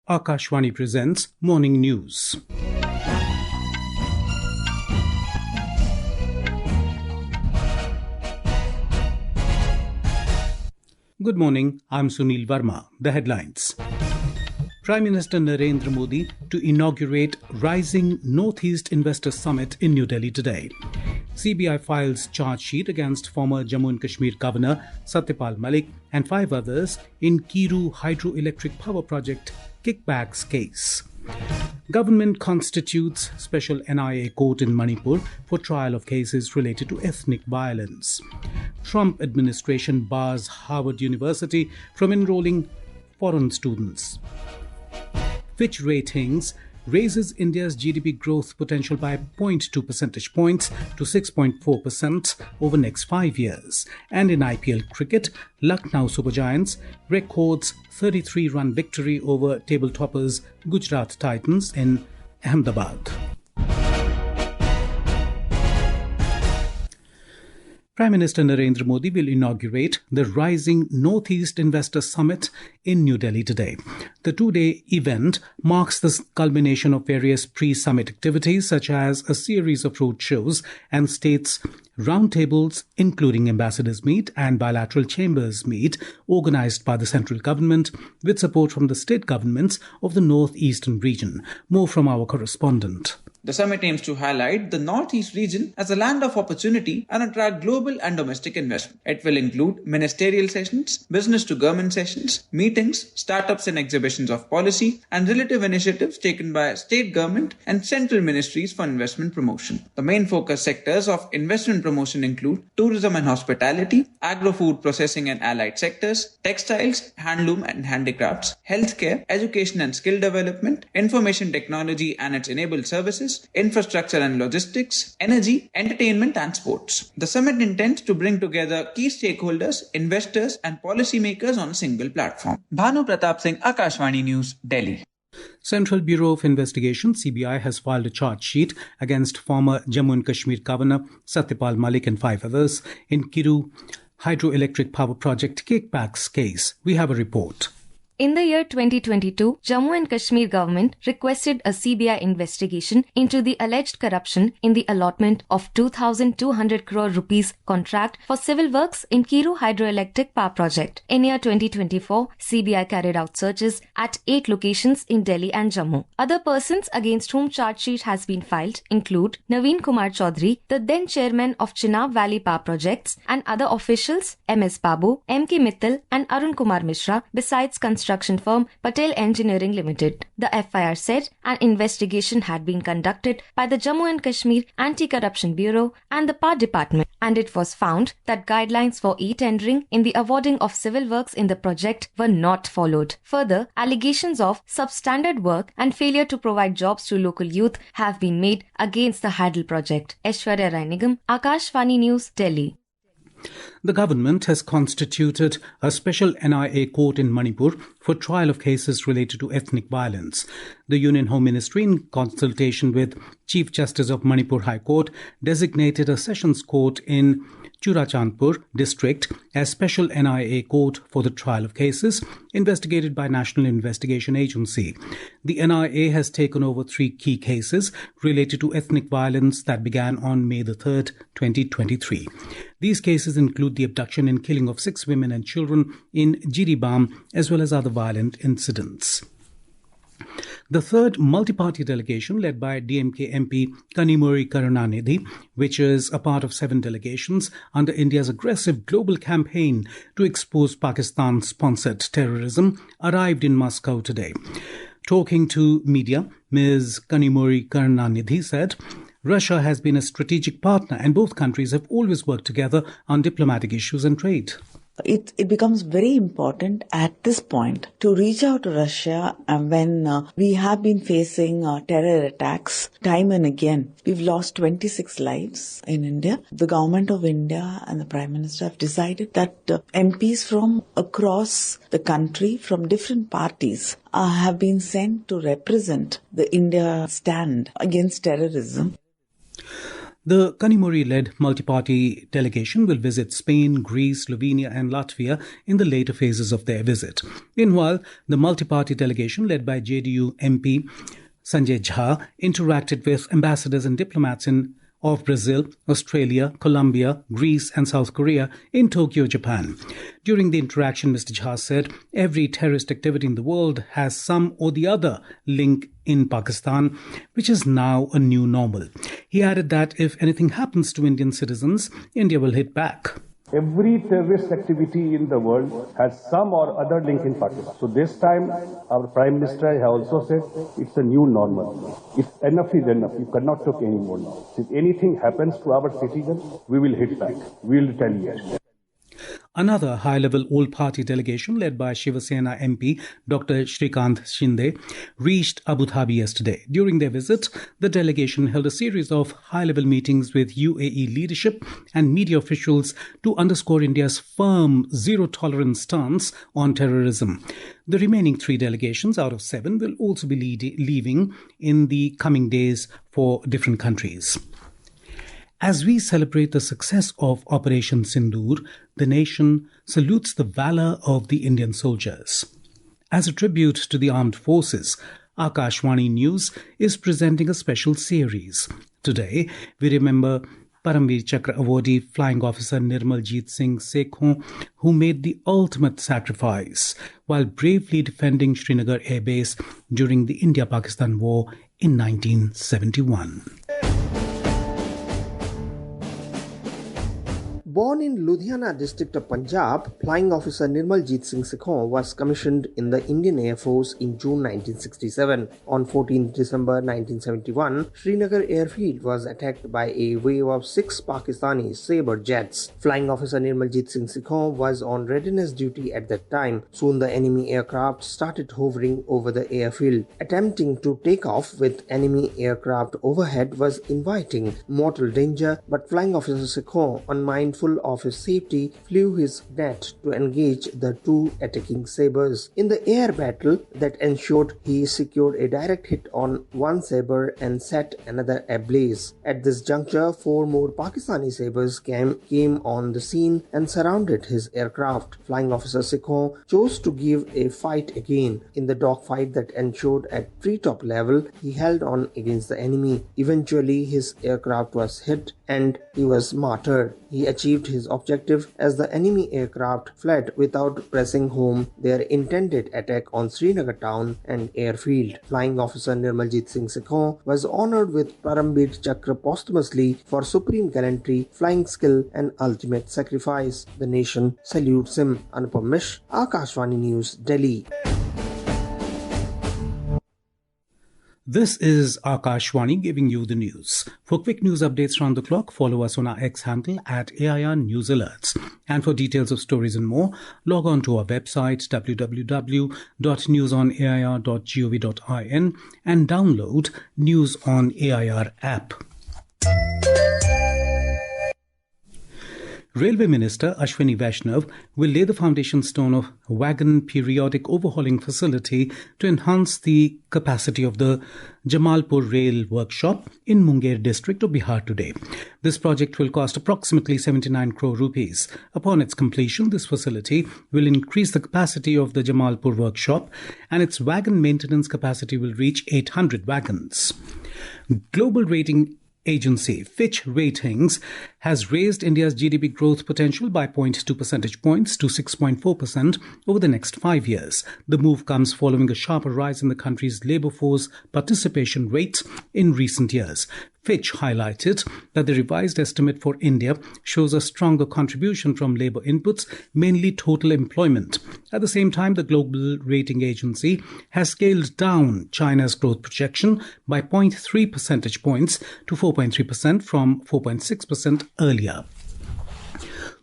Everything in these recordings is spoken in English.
Akashvani presents Morning News. Good morning, I'm Sunil Verma. The headlines. Prime Minister Narendra Modi to inaugurate Rising Northeast Investor Summit in New Delhi today. CBI files charge sheet against former Jammu and Kashmir Governor Satya Malik and 5 others in Kiru hydroelectric power project kickbacks case. Government constitutes special NIA court in Manipur for trial of cases related to ethnic violence. Trump administration bars Harvard University from enrolling foreign students. Fitch Ratings raises India's GDP growth potential by 0.2 percentage points to 6.4% over next 5 years. And in IPL cricket, Lucknow Super Giants records 33-run victory over table toppers Gujarat Titans in Ahmedabad. Prime Minister Narendra Modi will inaugurate the Rising Northeast Investor Summit in New Delhi today. The two-day event marks the culmination of various pre-summit activities such as a series of roadshows and states roundtables, including ambassadors' meet and bilateral chambers meet, organized by the central government with support from the state governments of the northeastern region. More from our correspondent. The summit aims to highlight the Northeast region as a land of opportunity and attract global and domestic investment. It will include ministerial sessions, business-to-government sessions, meetings, startups and exhibitions of policy, and relative initiatives taken by state government and central ministries for investment promotion. The main focus sectors of investment promotion include tourism and hospitality, agro-food processing and allied sectors, textiles, handloom and handicrafts, healthcare, education and skill development, information technology and its enabled services, infrastructure and logistics, energy, entertainment and sports. The summit intends to bring together key stakeholders, investors and policymakers on a single platform. Bhanu Pratap Singh, Akashvani News, Delhi. Central Bureau of Investigation (CBI) has filed a charge sheet against former Jammu and Kashmir Governor Satya Malik and 5 others in Kiru hydroelectric power project kickbacks case. We have a report. In the year 2022, Jammu and Kashmir government requested a CBI investigation into the alleged corruption in the allotment of 2,200 crore rupees contract for civil works in Kiru hydroelectric power project. In year 2024, CBI carried out searches at 8 locations in Delhi and Jammu. Other persons against whom charge sheet has been filed include Naveen Kumar Chaudhary, the then chairman of Chenab Valley Power Projects, and other officials MS Babu, MK Mittal and Arun Kumar Mishra, besides construction firm Patel Engineering Limited. The FIR said an investigation had been conducted by the Jammu and Kashmir Anti-Corruption Bureau and the Power Department, and it was found that guidelines for e-tendering in the awarding of civil works in the project were not followed. Further, allegations of substandard work and failure to provide jobs to local youth have been made against the Hydel project. Aishwarya Rai Nigam, Akashvani News, Delhi. The government has constituted a special NIA court in Manipur for trial of cases related to ethnic violence. The Union Home Ministry, in consultation with Chief Justice of Manipur High Court, designated a sessions court in Churachandpur district as special NIA court for the trial of cases investigated by National Investigation Agency. The NIA has taken over 3 key cases related to ethnic violence that began on May the 3rd, 2023. These cases include the abduction and killing of 6 women and children in Jiribam, as well as other violent incidents. The third multi-party delegation, led by DMK MP Kanimuri Karunanidhi, which is a part of 7 delegations under India's aggressive global campaign to expose Pakistan-sponsored terrorism, arrived in Moscow today. Talking to media, Ms. Kanimuri Karunanidhi said, Russia has been a strategic partner and both countries have always worked together on diplomatic issues and trade. It becomes very important at this point to reach out to Russia when we have been facing terror attacks time and again. We've lost 26 lives in India. The government of India and the Prime Minister have decided that MPs from across the country, from different parties, have been sent to represent the India stand against terrorism. The Kanimori-led multi-party delegation will visit Spain, Greece, Slovenia and Latvia in the later phases of their visit. Meanwhile, the multi-party delegation led by JDU MP Sanjay Jha interacted with ambassadors and diplomats of Brazil, Australia, Colombia, Greece and South Korea in Tokyo, Japan. During the interaction, Mr. Jha said every terrorist activity in the world has some or the other link in Pakistan, which is now a new normal. He added that if anything happens to Indian citizens, India will hit back. Every terrorist activity in the world has some or other link in Pakistan. So this time, our Prime Minister has also said it's a new normal. If enough is enough, you cannot talk anymore now. If anything happens to our citizens, we will hit back. We will retaliate. Another high-level all-party delegation led by Shiva Sena MP Dr. Shrikant Shinde reached Abu Dhabi yesterday. During their visit, the delegation held a series of high-level meetings with UAE leadership and media officials to underscore India's firm zero-tolerance stance on terrorism. The remaining 3 delegations out of 7 will also be leaving in the coming days for different countries. As we celebrate the success of Operation Sindoor, the nation salutes the valor of the Indian soldiers. As a tribute to the armed forces, Akashvani News is presenting a special series. Today, we remember Paramveer Chakra awardee Flying Officer Nirmaljeet Singh Sekhon, who made the ultimate sacrifice while bravely defending Srinagar Air Base during the India-Pakistan War in 1971. Born in Ludhiana district of Punjab, Flying Officer Nirmaljeet Singh Sekhon was commissioned in the Indian Air Force in June 1967. On 14 December 1971, Srinagar airfield was attacked by a wave of 6 Pakistani Sabre jets. Flying Officer Nirmaljeet Singh Sekhon was on readiness duty at that time. Soon the enemy aircraft started hovering over the airfield. Attempting to take off with enemy aircraft overhead was inviting mortal danger, but Flying Officer Sekhon, unmindful of his safety, flew his net to engage the 2 attacking Sabres. In the air battle that ensued, he secured a direct hit on one Sabre and set another ablaze. At this juncture, 4 more Pakistani Sabres came on the scene and surrounded his aircraft. Flying Officer Sekhon chose to give a fight again. In the dogfight that ensued at treetop level, he held on against the enemy. Eventually, his aircraft was hit and he was martyred. He achieved his objective as the enemy aircraft fled without pressing home their intended attack on Srinagar town and airfield. Flying Officer Nirmaljeet Singh Sekhon was honored with Paramveer Chakra posthumously for supreme gallantry, flying skill and ultimate sacrifice. The nation salutes him. Anupam Mish, Akashvani News, Delhi. This is Akashvani giving you the news. For quick news updates round the clock, follow us on our X handle at AIR News Alerts. And for details of stories and more, log on to our website www.newsonair.gov.in and download News on AIR app. Railway Minister Ashwini Vaishnav will lay the foundation stone of wagon periodic overhauling facility to enhance the capacity of the Jamalpur Rail Workshop in Munger district of Bihar today. This project will cost approximately 79 crore rupees. Upon its completion, this facility will increase the capacity of the Jamalpur Workshop and its wagon maintenance capacity will reach 800 wagons. Global rating agency Fitch Ratings has raised India's GDP growth potential by 0.2 percentage points to 6.4% over the next 5 years. The move comes following a sharper rise in the country's labour force participation rates in recent years. Fitch highlighted that the revised estimate for India shows a stronger contribution from labour inputs, mainly total employment. At the same time, the global rating agency has scaled down China's growth projection by 0.3 percentage points to 4.3% from 4.6% earlier.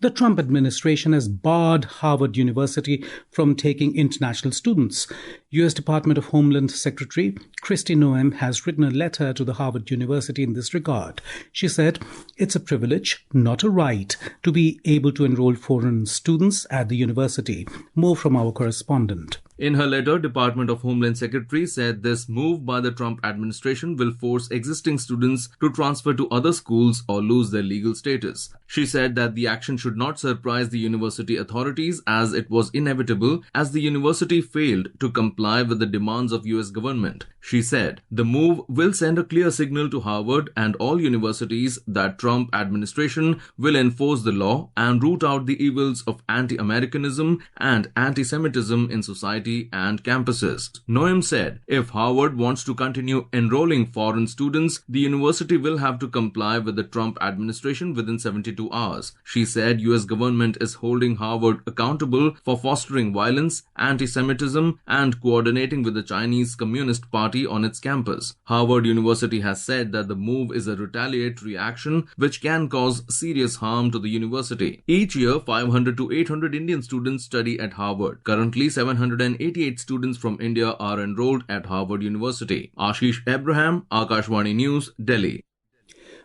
The Trump administration has barred Harvard University from taking international students. U.S. Department of Homeland Secretary Kristi Noem has written a letter to the Harvard University in this regard. She said, "It's a privilege, not a right, to be able to enroll foreign students at the university." More from our correspondent. In her letter, Department of Homeland Secretary said this move by the Trump administration will force existing students to transfer to other schools or lose their legal status. She said that the action should not surprise the university authorities as it was inevitable as the university failed to comply with the demands of US government. She said the move will send a clear signal to Harvard and all universities that Trump administration will enforce the law and root out the evils of anti-Americanism and anti-Semitism in society and campuses. Noem said if Harvard wants to continue enrolling foreign students, the university will have to comply with the Trump administration within 72 hours. She said US government is holding Harvard accountable for fostering violence, anti-Semitism, and coordinating with the Chinese Communist Party on its campus. Harvard University has said that the move is a retaliatory action which can cause serious harm to the university. Each year, 500 to 800 Indian students study at Harvard. Currently, 788 students from India are enrolled at Harvard University. Ashish Abraham, Akashvani News, Delhi.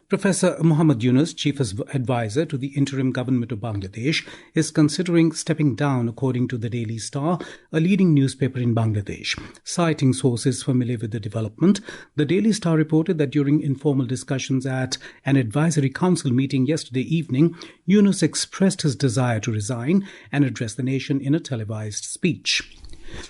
Professor Muhammad Yunus, Chief Advisor to the Interim Government of Bangladesh, is considering stepping down, according to the Daily Star, a leading newspaper in Bangladesh. Citing sources familiar with the development, the Daily Star reported that during informal discussions at an advisory council meeting yesterday evening, Yunus expressed his desire to resign and address the nation in a televised speech.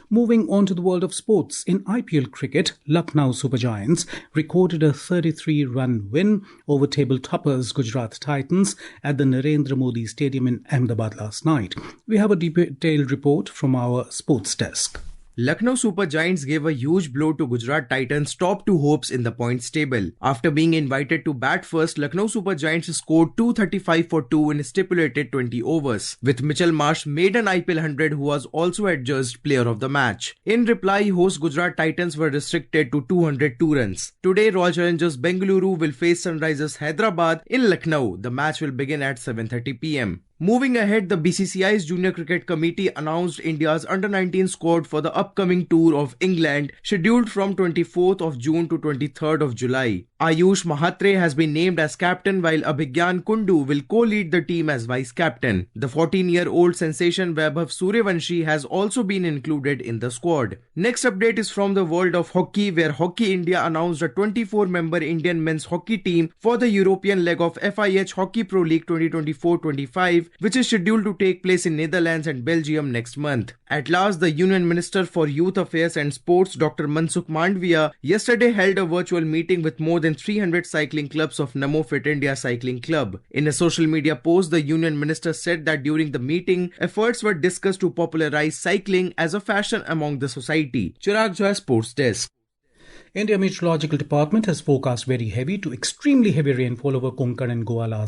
Moving on to the world of sports, in IPL cricket, Lucknow Super Giants recorded a 33-run win over table toppers Gujarat Titans at the Narendra Modi Stadium in Ahmedabad last night. We have a detailed report from our sports desk. Lucknow Super Giants gave a huge blow to Gujarat Titans' top two hopes in the points table. After being invited to bat first, Lucknow Super Giants scored 235 for 2 in stipulated 20 overs, with Mitchell Marsh maiden IPL 100 who was also adjudged player of the match. In reply, host Gujarat Titans were restricted to 202 runs. Today, Royal Challengers Bengaluru will face Sunrisers Hyderabad in Lucknow. The match will begin at 7:30 p.m. Moving ahead, the BCCI's Junior Cricket Committee announced India's Under-19 squad for the upcoming tour of England, scheduled from 24th of June to 23rd of July. Ayush Mahatre has been named as captain, while Abhigyan Kundu will co-lead the team as vice-captain. The 14-year-old sensation Vaibhav Suryavanshi has also been included in the squad. Next update is from the world of hockey, where Hockey India announced a 24-member Indian men's hockey team for the European leg of FIH Hockey Pro League 2024-25, which is scheduled to take place in Netherlands and Belgium next month. At last, the Union Minister for Youth Affairs and Sports, Dr. Mansukh Mandviya, yesterday held a virtual meeting with more than 300 cycling clubs of Namo Fit India Cycling Club. In a social media post, the Union Minister said that during the meeting, efforts were discussed to popularize cycling as a fashion among the society. Chirag Joy, Sports Desk. India Meteorological Department has forecast very heavy to extremely heavy rainfall over Konkan and Goa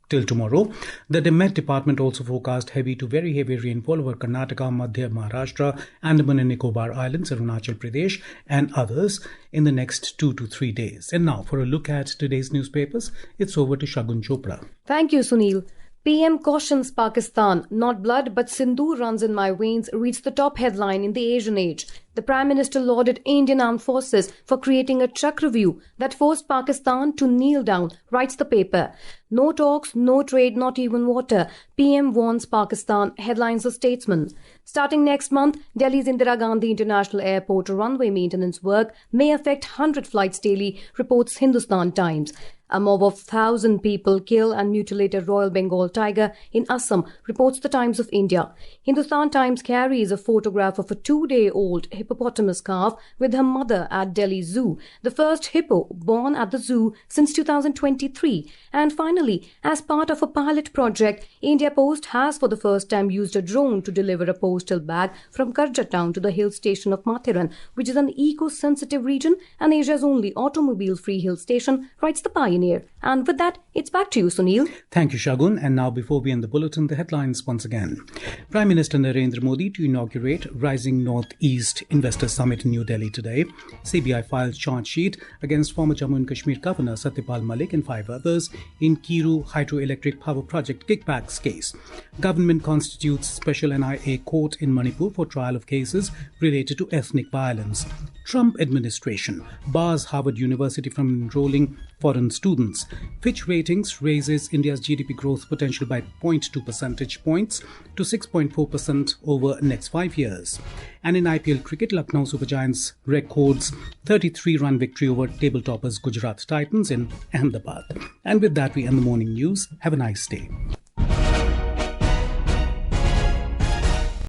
till tomorrow. The Met Department also forecast heavy to very heavy rainfall over Karnataka, Madhya Maharashtra, Andaman and Nicobar Islands, Arunachal Pradesh and others in the next 2 to 3 days. And now for a look at today's newspapers, it's over to Shagun Chopra. Thank you, Sunil. PM cautions Pakistan, not blood but Sindoor runs in my veins, reads the top headline in the Asian Age. The Prime Minister lauded Indian Armed Forces for creating a Chakravyuh that forced Pakistan to kneel down, writes the paper. No talks, no trade, not even water. PM warns Pakistan, headlines the Statesman. Starting next month, Delhi's Indira Gandhi International Airport runway maintenance work may affect 100 flights daily, reports Hindustan Times. A mob of 1,000 people kill and mutilate a Royal Bengal tiger in Assam, reports the Times of India. Hindustan Times carries a photograph of a 2-day-old hippopotamus calf with her mother at Delhi Zoo, the first hippo born at the zoo since 2023. And finally, as part of a pilot project, India Post has for the first time used a drone to deliver a postal bag from Karja town to the hill station of Mathiran, which is an eco-sensitive region and Asia's only automobile-free hill station, writes the Pioneer. And with that, it's back to you, Sunil. Thank you, Shagun. And now, before we end the bulletin, the headlines once again. Prime Minister Narendra Modi to inaugurate Rising North-East Investor Summit in New Delhi today. CBI files charge sheet against former Jammu and Kashmir Governor Satya Malik and 5 others in Kiru hydroelectric power project kickbacks case. Government constitutes special NIA court in Manipur for trial of cases related to ethnic violence. Trump administration bars Harvard University from enrolling foreign students. Fitch Ratings raises India's GDP growth potential by 0.2 percentage points to 6.4% over next 5 years. And in IPL cricket, Lucknow Super Giants records 33-run victory over table toppers Gujarat Titans in Ahmedabad. And with that, we end the morning news. Have a nice day.